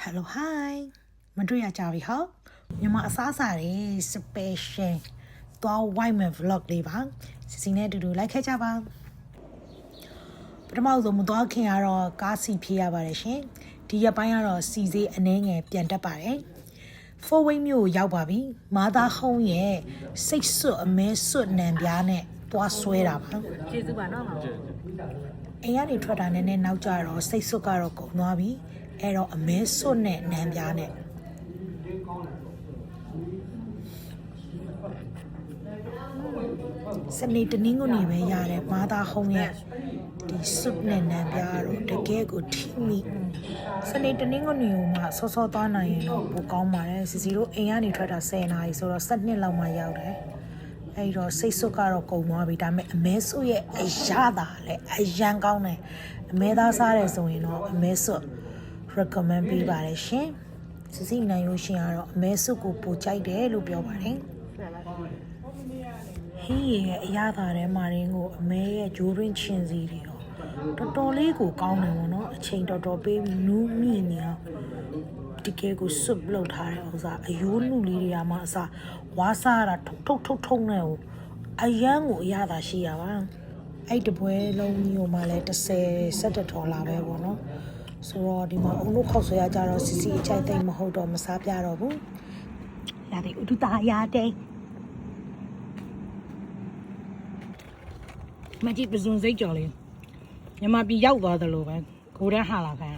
Hello hi မတွေ့ရကြပြီဟောမြန်မာအစားအစာတွေ special သွား white man vlog လေးပါစီနဲ့အတူတူလိုက်ခဲ့ကြပါပထမဆုံးမသွားခင်ကတော့ကားစီဖြေးရပါတယ်ရှင်ဒီရက်ပိုင်းကတော့စီစေးအနှဲငယ်ပြန်တက်ပါတယ်4 way မြို့ရောက်ပါပြီမာသားဟုံးရဲ့စိတ်စွတ်အမဲစွတ်နံပြားနဲ့သွားဆွဲတာပါကျေးဇူးပါနော်အိမ်ကနေထွက်တာနည်းနည်းနောက်ကျတော့စိတ်စွတ်ကတော့ကုန်သွားပြီအဲ့တော့အမဲစွတ်နဲ့နံပြားနဲ့စနေတနင်္ဂနွေပဲရတယ်မာသားဟုံးရဲ့ဒီစွတ်နဲ့နံပြားတော့တကယ်ကိုထိမိစနေတနင်္ဂနွေမှာစောစောသွားနိုင်ရင်တော့ပိုကောင်းပါတယ်စီတို့အိမ်ကနေထွက်တာ10နာရီဆိုတော့7နှစ်လောက်မှရောက်တယ်အဲ့တော့စိတ်စွတ်ကတော့ကုန်သွားပြီဒါပေမဲ့အမဲစွတ်ရဲ့အရသာလည်းအရန်ကောင်းတယ်အမဲသားစားတယ်ဆိုရင်တော့အမဲစွတ် recommend ပေးပါတယ်ရှင်စီနိုင်လို့ရှင်ကတော့အမဲစွတ်ကိုပိုကြိုက်တယ်လို့ပြောပါတယ်ဟင်းရဲ့အရသာထဲမှာရင်းကိုအမဲရဲ့ဂျိုးရင်းချင်စီတွေတော့တော်တော်လေးကိုကောင်းတယ်ပေါ့နော်အချိန်တော်တော်ပေးပြီးနူးမိနေအောင်တကယ်ကိုစွတ်လုပ်ထားတဲ့ဥစားအယိုးနုလေးတွေကမှအစားဝါစားတာထုံနဲ့ဟိုအရန်ကိုအရသာရှိရပါအဲ့တပွဲလုံးကြီးဟိုမှလည်း17ထော်လာပဲပေါ့နော်ဆိုတော့ဒီမှာအုံလို့ခောက်ဆွဲရကြတော့စီအချိုက်သိမ့်မဟုတ်တော့မစားပြတော့ဘူးလာတယ်ဥဒတာရတဲ့မကြည့်ပဇွန်စိတ်ကြော်လေးမြန်မာပြည်ရောက်သွားတယ်လို့ပဲကိုရန်ဟာလာခံ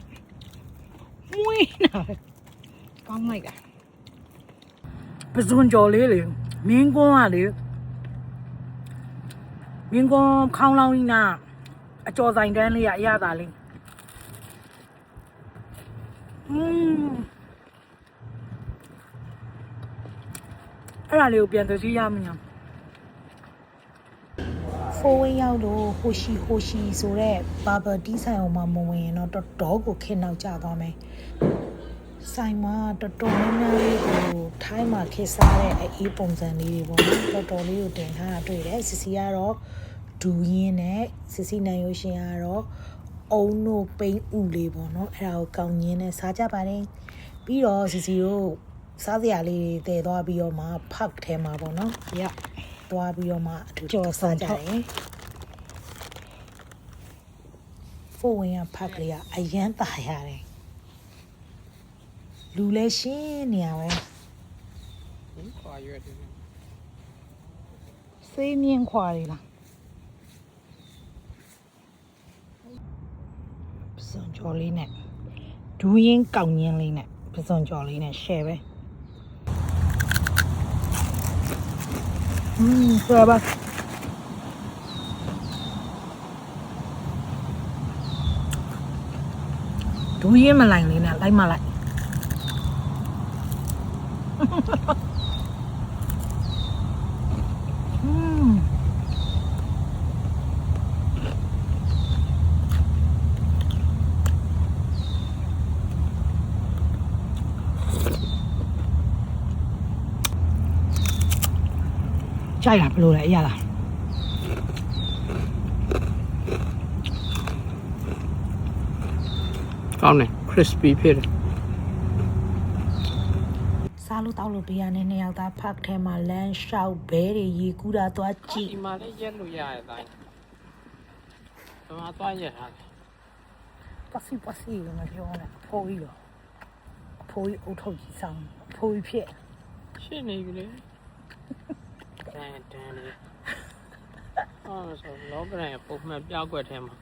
မွေးနာကောင်းလိုက်တာပဇွန်ကြော်လေးလေမင်းကွန်းကလေမင်းကွန်းခေါင်းလောင်းကြီးနာအကျော်ဆိုင်တန်းလေးရတာလေးအဲ့ဒါလေးကိုပြန်သတိရမညာ4 way ရောက်လို့ဟိုရှိဆိုတဲ့ဘာဘာတီးဆိုင်အောင်မှမဝင်ရင်တော့တော်တော်ကိုခင်းနောက်ကျသွားမယ်ဆိုင်မှာတော်တော်များများလေးကိုထိုင်းမှာခေတ်စားတဲ့အေးပုံစံလေးတွေပေါ့နော်တော်တော်လေးကိုတင်ထားတာတွေ့တယ်စီကတော့ဒူရင်းနဲ့စီနိုင်ရုပ်ရှင်ကတော့အုံနိုပိန်းဥလေးပေါ့နော်အဲ့ဒါကိုကောင်းရင်းနဲ့စားကြပါတယ်ပြီးတော့စီတို့စားစရာလေးတွေတည်သွားပြီးတော့မှဖတ်ထဲမှာပေါ့နော်ရသွားပြီးတော့မှအတူကြော်စားကြတယ်ဖိုးဝင်ရဖတ်ကလေးကအရန်တာရတယ်လူလဲရှင်းနေရပဲခွာရတယ်စေးမြင့်ခွာရလားပစွန်ကြော်လေးနဲ့ဒူးရင်ကောင်းရင်းလေးနဲ့ပစွန်ကြော်လေးနဲ့ share ပဲဆိုပါဒူးရင်မလိုက်လေးနဲ့လိုက်မလိုက်ကြိုက်တာဘယ်လိုလဲအရလားကောင်းတယ် crispy ဖြစ်တယ်စားလို့တောက်လို့ဘေးကနေနှစ်ယောက်သားဖတ်ထဲမှာလမ်းလျှောက်ဘဲတွေရေကူးတာသွားကြည့်ဒီမှာလည်းရက်လို့ရရဲ့တိုင်းဒီမှာသွားရက်ထားတယ်ပတ်စီမပြောနဲ့အဖိုးကြီးအုတ်ထုတ်ကြီးဆောင်အဖိုးကြီးဖြစ်ရှင်းနေပြီလေတန်လေအော်ဆိုလောကရန်ပုံမှန်ပြောက်ွက်ထဲမှာ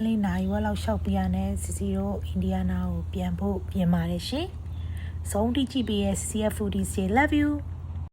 လေးနိုင်ဝက်လောက်ရှောက်ပြရနဲ့စီတို့အိန္ဒိယနာကိုပြန်ဖို့ပြင်ပါတယ်ရှင်ဆုံးတိကြည့်ပေးရဲ့ CF Foodies love you